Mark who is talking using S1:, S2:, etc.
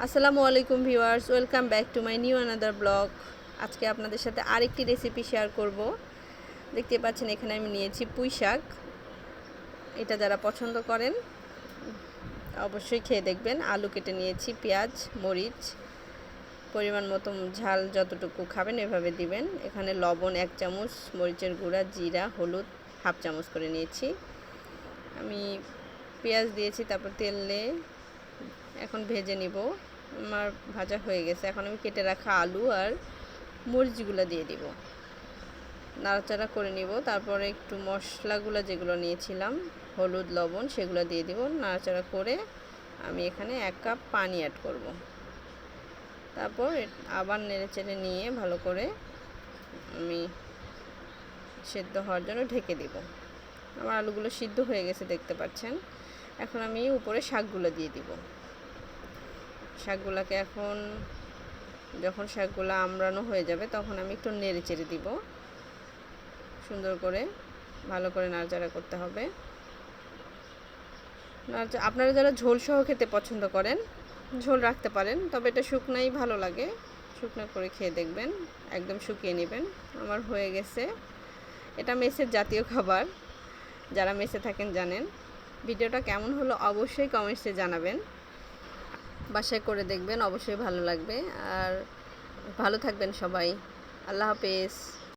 S1: আসসালামু আলাইকুম viewers, welcome back to my new another blog. আজকে আপনাদের সাথে আরেকটি রেসিপি শেয়ার করব। দেখতে পাচ্ছেন এখানে আমি নিয়েছি পুঁই শাক। এটা যারা পছন্দ করেন অবশ্যই খেয়ে দেখবেন। আলু কেটে নিয়েছি, পেঁয়াজ, মরিচ, পরিমাণ মতো ঝাল যতটুকু খাবেন এভাবে দিবেন। এখানে লবণ 1 চামচ, মরিচের গুঁড়া, জিরা, হলুদ 1/2 চামচ করে নিয়েছি। আমি পেঁয়াজ দিয়েছি, তারপর তেলে এখন ভেজে নিব। আমার ভাজা হয়ে গেছে। এখন আমি কেটে রাখা আলু আর মরিচগুলো দিয়ে দিব, নাড়াচাড়া করে নিব। তারপরে একটু মশলাগুলো যেগুলো নিয়েছিলাম, হলুদ, লবণ, সেগুলো দিয়ে দিব। নাড়াচাড়া করে আমি এখানে 1 কাপ পানি অ্যাড করব। তারপর আবার নেড়েচেড়ে নিয়ে ভালো করে আমি সেদ্ধ হওয়ার জন্য ঢেকে দিব। আমার আলুগুলো সিদ্ধ হয়ে গেছে দেখতে পাচ্ছেন। এখন আমি উপরে শাকগুলো দিয়ে দিব। শাকগুলোকে এখন যখন শাকগুলো আমড়ানো হয়ে যাবে তখন আমি একটু নেড়ে চেড়ে দিব। সুন্দর করে ভালো করে নাড়াচাড়া করতে হবে। আপনারা যারা ঝোল সহ খেতে পছন্দ করেন ঝোল রাখতে পারেন, তবে এটা শুকনাই ভালো লাগে। শুকনো করে খেয়ে দেখবেন, একদম শুকিয়ে নেবেন। আমার হয়ে গেছে। এটা মেসের জাতীয় খাবার, যারা মেসে থাকেন জানেন। ভিডিওটা কেমন হলো অবশ্যই কমেন্টসে জানাবেন। বাসায় করে দেখবেন, অবশ্যই ভালো লাগবে। আর ভালো থাকবেন সবাই। আল্লাহ হাফেজ।